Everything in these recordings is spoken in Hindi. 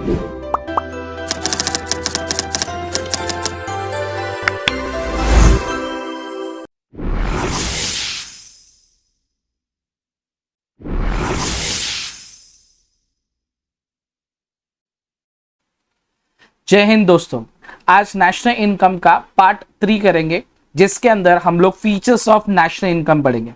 जय हिंद दोस्तों, आज नेशनल इनकम का पार्ट 3 करेंगे, जिसके अंदर हम लोग फीचर्स ऑफ नेशनल इनकम पढ़ेंगे।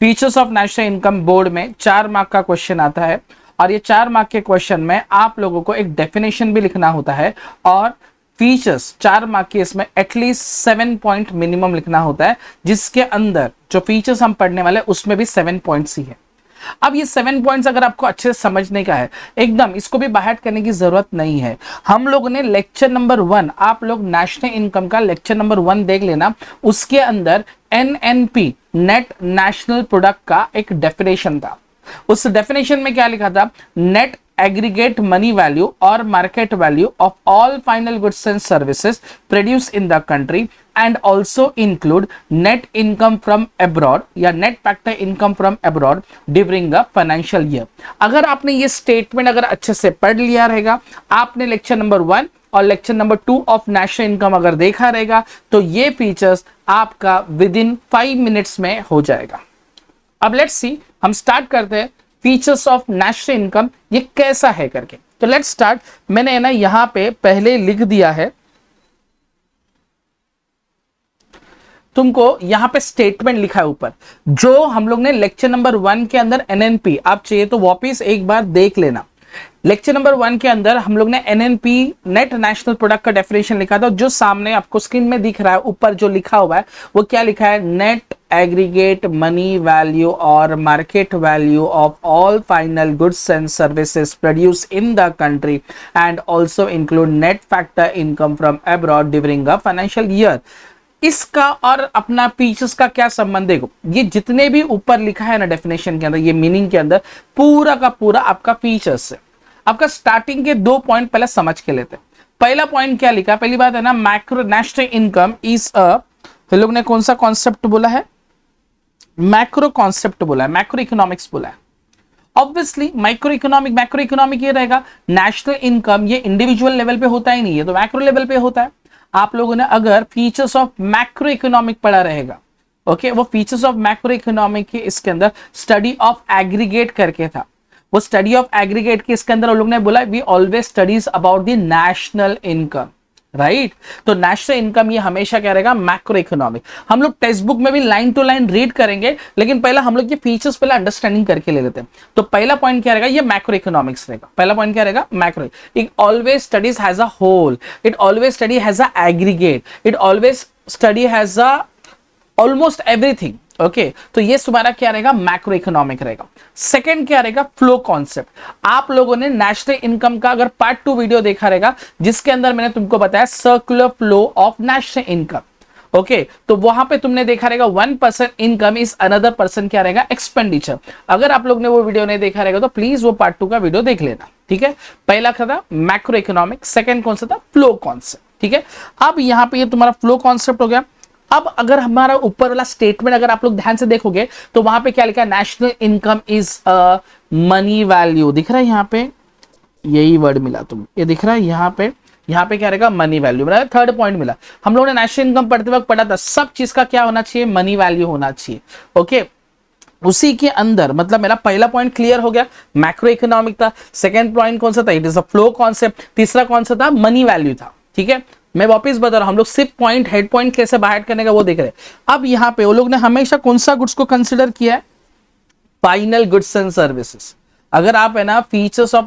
Features of national income board में 4 मार्क का क्वेश्चन आता है और ये 4 मार्क के क्वेश्चन में आप लोगों को एक डेफिनेशन भी लिखना होता है और फीचर्स 4 मार्क के इसमें एटलीस्ट 7 पॉइंट मिनिमम लिखना होता है, जिसके अंदर जो फीचर्स हम पढ़ने वाले उसमें भी 7 पॉइंट्स ही है। अब ये 7 पॉइंट्स अगर आपको अच्छे से समझने का है, एकदम इसको भी बाहर करने की जरूरत नहीं है। हम लोग ने लेक्चर नंबर 1, आप लोग नेशनल इनकम का लेक्चर नंबर 1 देख लेना, उसके अंदर एनएनपी नेट नेशनल प्रोडक्ट का एक डेफिनेशन था। उस डेफिनेशन में क्या लिखा था? Net aggregate money value or market value of all final goods and services produced in the country and also include net income from abroad या net factor income from abroad during the financial year। अगर आपने ये स्टेटमेंट अगर अच्छे से पढ़ लिया रहेगा, आपने लेक्चर नंबर 1 और lecture number 2 of national income अगर देखा रहेगा, तो ये फीचर्स आपका विद इन 5 मिनट्स में हो जाएगा। अब लेट्स सी, हम स्टार्ट करते हैं फीचर्स ऑफ नेशनल इनकम ये कैसा है करके। तो लेट्स स्टार्ट। मैंने ना यहां पे पहले लिख दिया है, तुमको यहां पे स्टेटमेंट लिखा है ऊपर, जो हम लोग ने लेक्चर नंबर 1 के अंदर एनएनपी, आप चाहिए तो वापिस एक बार देख लेना। लेक्चर नंबर 1 के अंदर हम लोग ने एनएनपी नेट नेशनल प्रोडक्ट का डेफिनेशन लिखा था, जो सामने आपको स्क्रीन में दिख रहा है। ऊपर जो लिखा हुआ है वो क्या लिखा है? नेट एग्रीगेट मनी वैल्यू और market value of all final goods and services produce in the country and also include net factor income from abroad during a financial year. इसका और अपना फीचर्स का क्या संबंध है? ये जितने भी ऊपर लिखा है ना डेफिनेशन के अंदर, ये मीनिंग के अंदर पूरा का पूरा आपका फीचर्स है। आपका स्टार्टिंग के 2 पॉइंट पहले समझ के लेते हैं। पहला पॉइंट क्या लिखा? पहली बात है ना, मैक्रो नेशनल इनकम इज अ, तो लोग ने कौन सा कॉन्सेप्ट बोला है? मैक्रो कॉन्सेप्ट बोला है, मैक्रो इकोनॉमिक्स बोला है। ऑब्वियसली मैक्रो इकोनॉमिक ये रहेगा। नेशनल इनकम ये इंडिविजुअल लेवल पे होता ही नहीं है, तो मैक्रो लेवल पे होता है। आप लोगों ने अगर फीचर्स ऑफ मैक्रो इकोनॉमिक पढ़ा रहेगा, ओके, वो फीचर्स ऑफ मैक्रो इकोनॉमिक के इसके अंदर स्टडी ऑफ एग्रीगेट करके था। वो स्टडी ऑफ एग्रीगेट के इसके अंदर लोग ने बोला we always studies about the national income, right. तो नेशनल इनकम ये हमेशा क्या रहेगा? Macro economic. हम लोग टेक्स्ट बुक में भी लाइन टू लाइन रीड करेंगे, लेकिन पहला हम लोग ये फीचर्स पहले अंडरस्टैंडिंग करके ले लेते हैं। तो पहला पॉइंट क्या रहेगा? ये मैक्रो इकोनॉमिक्स रहेगा। पहला पॉइंट क्या रहेगा? Macro. It always studies has a whole, it always study has a aggregate, it always study has a almost everything, okay. तो ये तुम्हारा क्या रहेगा? मैक्रो इकोनॉमिक रहेगा। सेकंड क्या रहेगा? Flow concept. आप लोगों ने नेशनल इनकम का अगर पार्ट 2 वीडियो देखा रहेगा, जिसके अंदर मैंने तुमको बताया circular flow of national income, okay. तो वहां पे तुमने देखा रहेगा 1 person income is another person क्या रहेगा? एक्सपेंडिचर। अगर आप लोग ने वो वीडियो नहीं देखा रहेगा तो प्लीज वो पार्ट 2 का वीडियो देख लेना, ठीक है। पहला क्या था? Macro economic. सेकंड कौन सा था? फ्लो कॉन्सेप्ट, ठीक है। अब यहां पे ये तुम्हारा फ्लो कॉन्सेप्ट हो गया। अब अगर हमारा ऊपर वाला स्टेटमेंट अगर आप लोग ध्यान से देखोगे, तो वहां पे क्या लिखा है? National income is a money value. दिख रहा है यहाँ पे? यही वर्ड मिला तुम, ये दिख रहा है यहाँ पे? यहाँ पे क्या रहेगा? Money value. मेरा थर्ड पॉइंट मिला। हम लोगों ने नेशनल इनकम पढ़ते वक्त पढ़ा था, सब चीज का क्या होना चाहिए? मनी वैल्यू होना चाहिए, ओके। उसी के अंदर मतलब मेरा पहला पॉइंट क्लियर हो गया, मैक्रो इकोनॉमिक था। सेकंड पॉइंट कौन सा था? It is a flow concept. तीसरा कौन सा था? मनी वैल्यू था, ठीक है। मैं वापस बता रहा हूं, हम लोग सिर्फ पॉइंट, हेड पॉइंट कैसे बाहर करने का वो देख रहे हैं। अब यहां पे वो लोग ने हमेशा कौन सा गुड्स को कंसिडर किया है? Final goods and services. अगर आप है ना फीचर्स ऑफ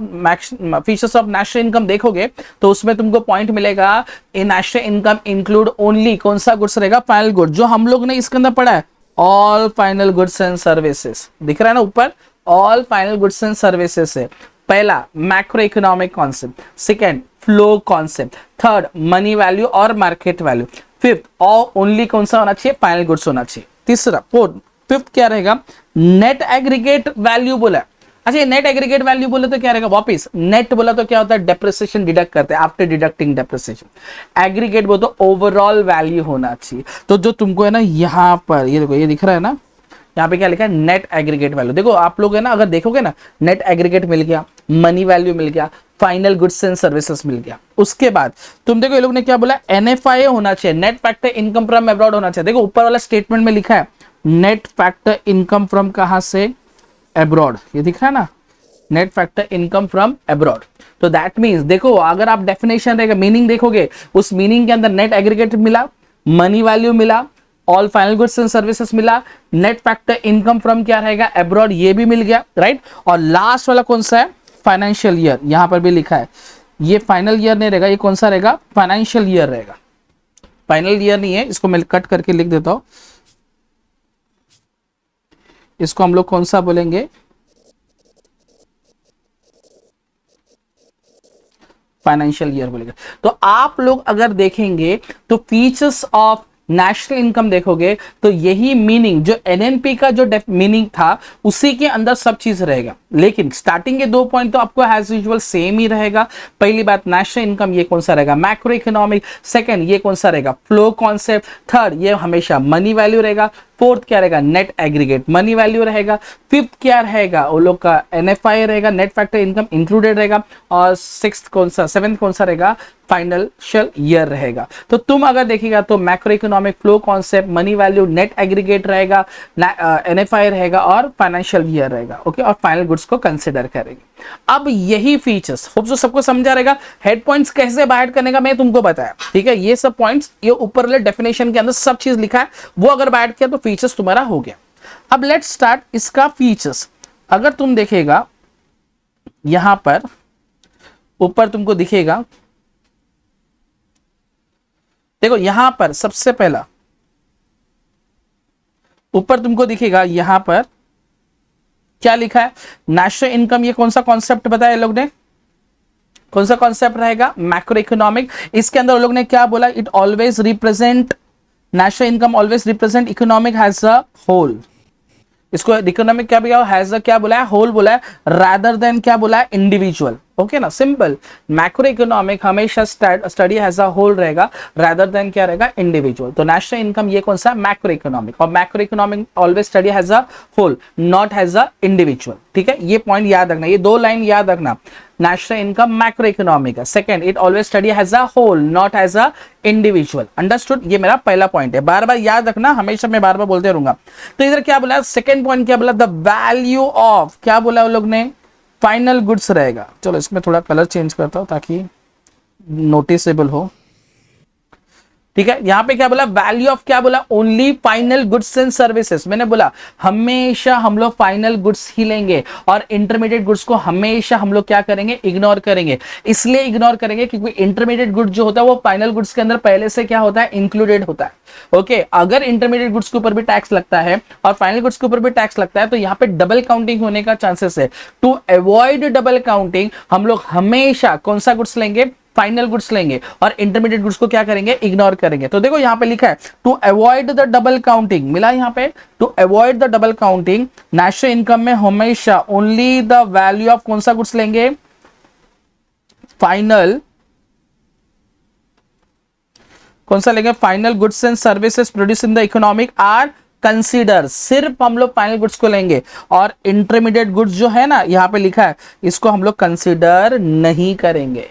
नेशनल इनकम देखोगे, तो उसमें तुमको पॉइंट मिलेगा इन नेशनल इनकम इंक्लूड ओनली कौन सा गुड्स रहेगा? Final good. जो हम लोग ने इसके अंदर पढ़ा है all final goods and services, दिख रहा है ना ऊपर? All final goods and services है। पहला macro economic concept, second flow concept, third money value और मार्केट वैल्यू, फिफ्थ और ओनली कौन सा होना चाहिए? फाइनल गुड्स होना चाहिए। तीसरा फिफ्थ क्या रहेगा? नेट एग्रीगेट वैल्यू बोला। अच्छा, नेट एग्रीगेट वैल्यू बोले तो क्या रहेगा? वापिस नेट बोला तो क्या होता है? डेप्रिसिएशन डिडक्ट करते हैं आफ्टर डिडक्टिंग डेप्रिसिएशन। एग्रीगेट बोलो तो ओवरऑल वैल्यू होना चाहिए। तो जो तुमको है ना यहाँ पर ये देखो, ये दिख रहा है ना, यहाँ पे क्या लिखा है? Net aggregate value. देखो आप लोग है ना, अगर देखोगे ना, नेट एग्रीगेट मिल गया, मनी वैल्यू मिल गया, फाइनल गुड्स एंड सर्विसेज मिल गया। उसके बाद तुम देखो ये लोग ने क्या बोला, NFI होना चाहिए, net factor income from abroad होना चाहिए। देखो ऊपर वाला स्टेटमेंट में लिखा है नेट फैक्टर इनकम फ्रॉम कहां से, अब्रॉड, ये दिख रहा है ना, net factor income from abroad. तो दैट मीन्स देखो अगर आप डेफिनेशन रहेगा, मीनिंग देखोगे, उस मीनिंग के अंदर नेट एग्रीगेट मिला, मनी वैल्यू मिला, all final goods and services मिला, नेट फैक्टर इनकम फ्रॉम क्या रहेगा, अब्रॉड, ये भी मिल गया, राइट। और लास्ट वाला कौन सा है, फाइनेंशियल ईयर, यहां पर भी लिखा है, ये फाइनल ईयर नहीं रहेगा, ये कौन सा रहेगा, फाइनेंशियल ईयर रहेगा, फाइनल ईयर नहीं है, इसको मैं कट करके लिख देता हूं, इसको हम लोग कौन सा बोलेंगे, फाइनेंशियल ईयर बोलेंगे। तो आप लोग अगर देखेंगे तो फीचर्स ऑफ नेशनल इनकम देखोगे तो यही मीनिंग जो एनएनपी का जो मीनिंग था उसी के अंदर सब चीज रहेगा, लेकिन स्टार्टिंग के 2 पॉइंट तो आपको एज यूजुअल सेम ही रहेगा। पहली बात नेशनल इनकम, ये कौन सा रहेगा, मैक्रो इकोनॉमिक। सेकंड ये कौन सा रहेगा, फ्लो कॉन्सेप्ट। थर्ड ये हमेशा मनी वैल्यू रहेगा। फोर्थ क्या रहेगा, नेट एग्रीगेट मनी वैल्यू रहेगा। फिफ्थ क्या रहेगा, वो लोग का NFI रहेगा, नेट फैक्टर इनकम इंक्लूडेड रहेगा। और सिक्स्थ कौन सा, सेवेंथ कौन सा रहेगा, फाइनेंशियल ईयर रहेगा। तो तुम अगर देखिएगा तो macro economic, flow concept, money value, net aggregate रहेगा, NFI रहेगा और फाइनेंशियल ईयर रहेगा, ओके। और फाइनल गुड्स को कंसिडर करेंगे। अब यही फीचर्स होप सो सबको समझा रहेगा। हेड पॉइंट्स कैसे बाहर करने का मैं तुमको बताया, ठीक है। ये सब पॉइंट्स ये ऊपर वाले डेफिनेशन के अंदर सब चीज लिखा है, वो अगर बाहर किया तो फीचर्स तुम्हारा हो गया। अब लेट्स स्टार्ट इसका फीचर्स। अगर तुम देखेगा यहां पर ऊपर तुमको दिखेगा, देखो यहां पर सबसे पहला ऊपर तुमको दिखेगा, यहां पर क्या लिखा है, नेशनल इनकम। ये कौन सा कॉन्सेप्ट बताया लोग ने, कौन सा कॉन्सेप्ट रहेगा, मैक्रो इकोनॉमिक। इसके अंदर लोग ने क्या बोला, it always represent, national income always represent economic has a whole. इसको इकोनॉमिक क्या बोला, हैज अ क्या बोला है, होल बोला है, रादर देन क्या बोला है, इंडिविजुअल, ओके ना, सिंपल। मैक्रो इकोनॉमिक हमेशा स्टडी हैज अ होल रहेगा, रादर देन क्या रहेगा, इंडिविजुअल। तो नेशनल इनकम ये कौन सा, मैक्रो इकोनॉमिक। और macro economic always study has a whole, not has a individual, ठीक है। ये पॉइंट याद रखना, ये 2 लाइन याद रखना। नेशनल इनकम मैक्रो इकोनॉमिक है। Second, it always study has a whole, not has a individual. Understood, ये मेरा पहला पॉइंट है, बार बार याद रखना, हमेशा मैं बार बार बोलते रहूंगा। तो इधर क्या बोला, सेकंड पॉइंट क्या बोला, द वैल्यू ऑफ, क्या बोला वो लोग ने, फाइनल गुड्स रहेगा। चलो इसमें थोड़ा कलर चेंज करता हूं ताकि नोटिसेबल हो, ठीक है। यहां पे क्या बोला, वैल्यू ऑफ क्या बोला, only final goods and services. मैंने बोला हमेशा हम लोग फाइनल गुड्स ही लेंगे और इंटरमीडिएट गुड्स को हमेशा हम लोग क्या करेंगे, इग्नोर करेंगे। इसलिए इग्नोर करेंगे क्योंकि इंटरमीडिएट गुड्स जो होता है वो फाइनल गुड्स के अंदर पहले से क्या होता है, इंक्लूडेड होता है, ओके। अगर इंटरमीडिएट गुड्स के ऊपर भी टैक्स लगता है और फाइनल गुड्स के ऊपर भी टैक्स लगता है तो यहाँ पे डबल काउंटिंग होने का चांसेस है। टू अवॉइड डबल काउंटिंग हम लोग हमेशा कौन सा गुड्स लेंगे, फाइनल गुड्स लेंगे और इंटरमीडिएट गुड्स को क्या करेंगे, इग्नोर करेंगे। तो देखो यहां पे लिखा है to avoid the double counting, मिला यहां पे, to avoid the double counting national income में हमेशा ओनली द वैल्यू ऑफ कौन सा गुड्स लेंगे, फाइनल, कौन सा लेंगे, final goods and services produce in the economic are consider. सिर्फ हम लोग फाइनल गुड्स को लेंगे और इंटरमीडिएट गुड्स जो है ना यहां पे लिखा है इसको हम लोग कंसीडर नहीं करेंगे।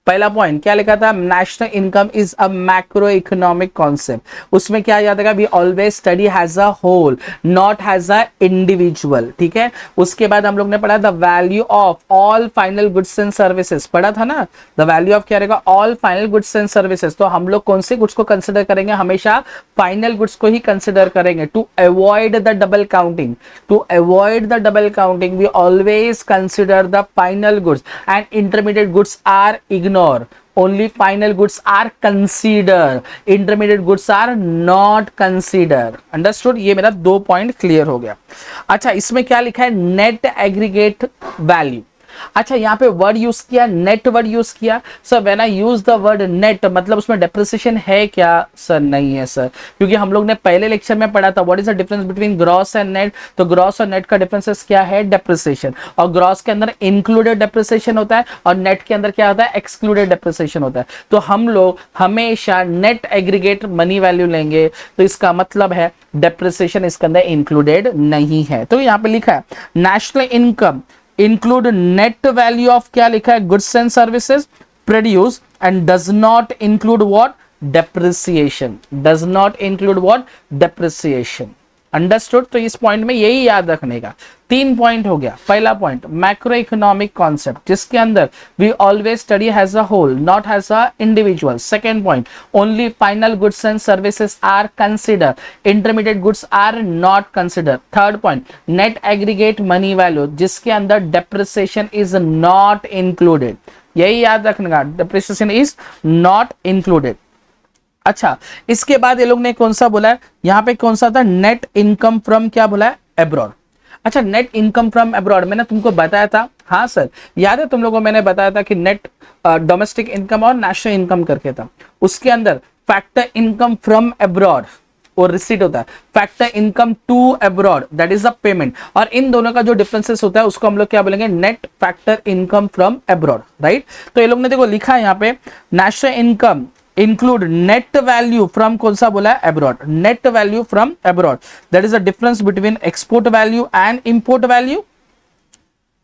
पहला पॉइंट क्या लिखा था, national income is a macro economic concept. उसमें क्या याद रखा, we always study has a whole, not has a individual, ठीक है। उसके बाद हम लोग ने पढ़ा the value of all final goods and services, पढ़ा था ना, द वैल्यू ऑफ क्या रहेगा, all final goods and services. तो हम लोग कौन से गुड्स को कंसिडर करेंगे, हमेशा फाइनल गुड्स को ही कंसिडर करेंगे। To avoid the double counting, to avoid the double counting we always consider the final goods and intermediate goods are ignore, only final goods are considered, intermediate goods are not considered, understood। ये मेरा 2 पॉइंट क्लियर हो गया। अच्छा इसमें क्या लिखा है, नेट एग्रीगेट वैल्यू। अच्छा यहाँ पे वर्ड यूज किया, नेट वर्ड यूज किया। Sir when I use the word net मतलब उसमें डेप्रिसिएशन है क्या, सर नहीं है सर, क्योंकि हम लोग ने पहले लेक्चर में पढ़ा था what is the difference between gross and net. तो ग्रॉस और नेट का डिफरेंस क्या है, डेप्रिसिएशन। और ग्रॉस के अंदर इंक्लूडेड डेप्रिसिएशन होता है और नेट के अंदर क्या होता है, एक्सक्लूडेड डेप्रिसिएशन होता है। तो हम लोग हमेशा नेट एग्रीगेट मनी वैल्यू लेंगे, तो इसका मतलब है डेप्रिसिएशन इसके अंदर इंक्लूडेड नहीं है। तो यहाँ पे लिखा है national income include net value of, क्या लिखा है, goods and services produce, and does not include what, depreciation, does not include what, depreciation. Understood? तो इस पॉइंट में यही याद रखने का। 3 पॉइंट हो गया। पहला पॉइंट मैक्रो इकोनॉमिक कॉन्सेप्ट, जिसके अंदर we always study has a whole not has a individual. Second point only final goods and services are consider, intermediate goods are not consider. Third point net aggregate money value, जिसके अंदर डेप्रिसिएशन इज नॉट इंक्लूडेड। यही याद रखने का, डेप्रिसिएशन इज नॉट इंक्लूडेड। अच्छा, इसके बाद ये लोग ने कौन सा बोला है यहां पे, कौन सा था, नेट इनकम फ्रॉम, क्या बोला है, अब्रॉड। अच्छा, नेट इनकम फ्रॉम अब्रॉड मैंने तुमको बताया था, हाँ सर याद है तुम लोगों को, मैंने बताया था कि नेट डोमेस्टिक इनकम और नेशनल इनकम करके था। उसके अंदर फैक्टर इनकम फ्रॉम अब्रॉड और रिसीट होता है, factor income to abroad that is the payment, और इन दोनों का जो डिफरेंसेस होता है उसको हम लोग क्या बोलेंगे, net factor income from abroad, right. तो ये लोग ने देखो लिखा है यहाँ पे, national income include net value from, कौन सा बोला है, abroad, net value from abroad, that is the difference between export value and import value,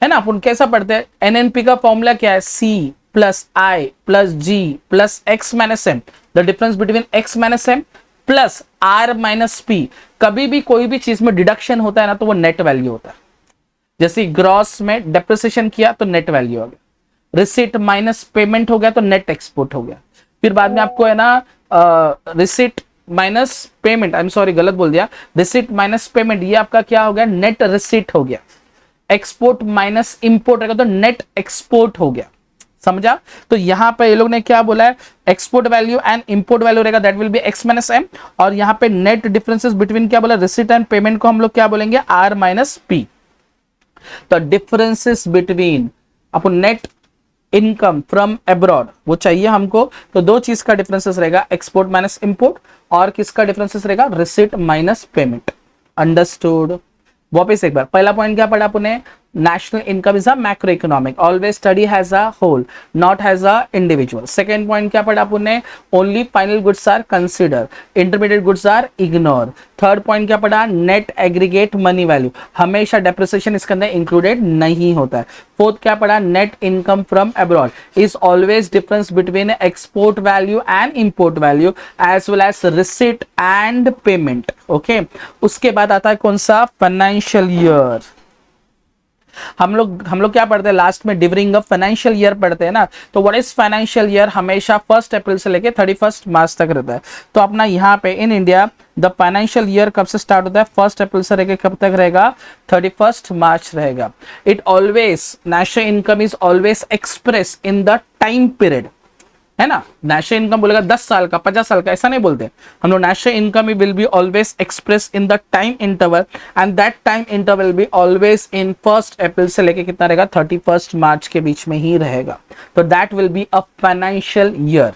है ना। अपन कैसा पढ़ते हैं, एनएनपी का फॉर्मूला क्या है, C plus I plus G plus X minus M, the difference between X minus M plus R minus P. कभी भी कोई भी चीज में डिडक्शन होता है ना तो वो नेट वैल्यू होता है। जैसे ग्रॉस में डेप्रिसिएशन किया तो नेट वैल्यू हो गया, रिसिट माइनस पेमेंट हो गया तो नेट एक्सपोर्ट हो गया। फिर बाद में आपको है ना receipt minus payment, I am sorry गलत बोल दिया, रिसिट माइनस पेमेंट, ये आपका क्या हो गया, नेट रिसिट हो गया। एक्सपोर्ट माइनस इंपोर्ट रहेगा तो नेट एक्सपोर्ट हो गया, समझा। तो यहां पे ये लोग ने क्या बोला है, export value and import value रहेगा, that will be x minus m, और यहां पे नेट डिफरेंसेस बिटवीन क्या बोला, रिसिट एंड पेमेंट को हम लोग क्या बोलेंगे, आर माइनस पी। तो differences between upon net income from abroad वो चाहिए हमको, तो दो चीज का डिफरेंसेस रहेगा, एक्सपोर्ट माइनस इंपोर्ट, और किसका डिफरेंसेस रहेगा, रिसिट माइनस पेमेंट। अंडरस्टूड? वापस एक बार, पहला पॉइंट क्या पढ़ा आपने, national income is a macro economic, always study has a whole not has a individual. Second point क्या पढ़ा आपने, only final goods are consider, intermediate goods are ignore. Third point क्या पढ़ा, नेट एग्रीगेट मनी वैल्यू, हमेशा डेप्रिसिएशन इसके अंदर इंक्लूडेड नहीं होता है। फोर्थ क्या पढ़ा, net income from abroad is always difference between export value and import value as well as receipt and payment. Okay, उसके बाद आता है कौन सा, फाइनेंशियल ईयर। हम लोग क्या पढ़ते हैं लास्ट में, डिवरिंग ऑफ फाइनेंशियल ईयर पढ़ते हैं ना। तो व्हाट इज फाइनेंशियल ईयर, हमेशा 1 अप्रैल से लेके 31 मार्च तक रहता है। तो अपना यहाँ पे in India the financial year कब से स्टार्ट होता है, 1 अप्रैल से लेके कब तक रहेगा, 31 मार्च रहेगा। It always, national income is always express in the time period, है ना। नेशनल इनकम बोलेगा 10 साल का, 50 साल का, ऐसा नहीं बोलते हम लोग। National income will be always express in the time interval, and that time interval be always in 1 अप्रैल से लेके कितना रहेगा, 31 मार्च के बीच में ही रहेगा। तो that will be a financial year.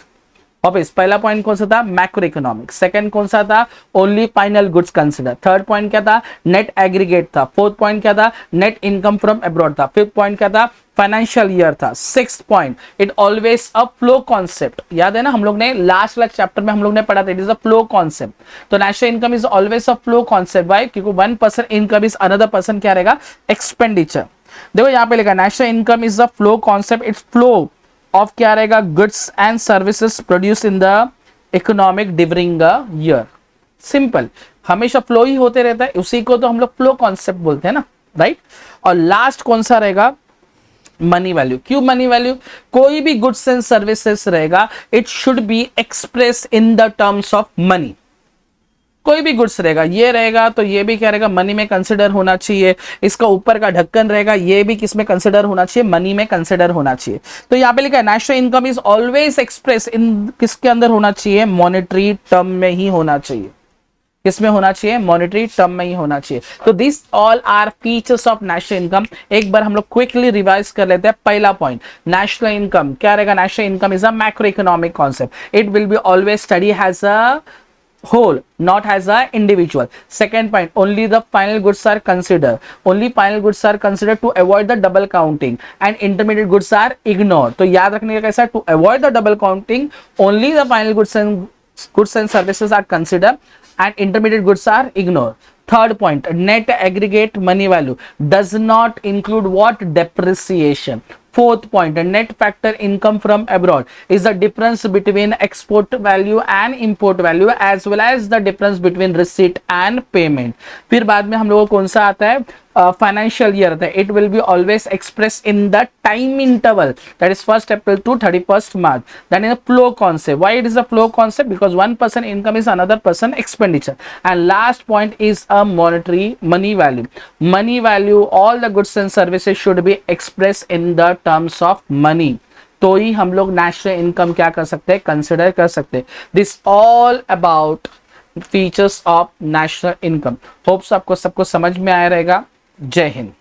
Obvious, पहला पॉइंट कौन सा था, मैक्रो इकोनॉमिक। सेकंड कौन सा था, only final goods consider. Third point क्या था, नेट एग्रीगेट था। फोर्थ पॉइंट क्या था, नेट इनकम फ्रॉम अब्रॉड था। फिफ्थ पॉइंट क्या था, फाइनेंशियल ईयर था। Sixth point, it always a flow concept. याद है ना, हम लोग ने लास्ट वाला चैप्टर में हम लोग ने पढ़ा था, it is a flow concept. तो national income is always a flow concept. Why, क्योंकि 1% इनकम इज अनदर पर्सन क्या रहेगा, एक्सपेंडिचर। देखो यहाँ पे लिखा national income is a flow concept, it's flow of क्या रहेगा, goods and services produce in the economic during a year. Simple, हमेशा फ्लो ही होते रहता है, उसी को तो हम लोग फ्लो कॉन्सेप्ट बोलते हैं ना, राइट। और लास्ट कौन सा रहेगा, मनी वैल्यू। क्यों मनी वैल्यू, कोई भी गुड्स एंड सर्विसेज रहेगा, it should be express in the terms of money. कोई भी गुड्स रहेगा, ये रहेगा तो ये भी क्या रहेगा, मनी में कंसिडर होना चाहिए। इसका ऊपर का ढक्कन रहेगा, ये भी किस में कंसिडर होना चाहिए, मनी में कंसिडर होना चाहिए। तो यहाँ पे लिखा है national income is always express in, किसके अंदर होना चाहिए, मॉनेटरी टर्म में ही होना चाहिए। किसमें होना चाहिए, मॉनेटरी टर्म में ही होना चाहिए। तो this all are features of national income. एक बार हम लोग क्विकली रिवाइज कर लेते हैं। पहला पॉइंट, नेशनल इनकम क्या रहेगा, national income is a macro economic concept, it will be always study has a whole not as a individual. Second point, only the final goods are considered, only final goods are considered to avoid the double counting, and intermediate goods are ignored. तो याद रखने का कैसा, to avoid the double counting only the final goods and goods and services are considered and intermediate goods are ignored. Third point, net aggregate money value does not include what? Depreciation. Fourth point, net factor income from abroad is the difference between export value and import value as well as the difference between receipt and payment. फिर बाद में हम लोगों को कौन सा आता है? फाइनेंशियल ईयर आता है. It will be always express in the time interval, that is 1st April to 31st March. That is a flow concept. Why it is a flow concept? Because one person income is another person expenditure. And last point is a monetary money value. Money value, all the goods and services should be expressed in the terms of money. तो ही हम लोग नेशनल इनकम क्या कर सकते हैं? कंसिडर कर सकते हैं. This all about features of national income. Hopes आपको सबको समझ में आया रहेगा. जय हिंद.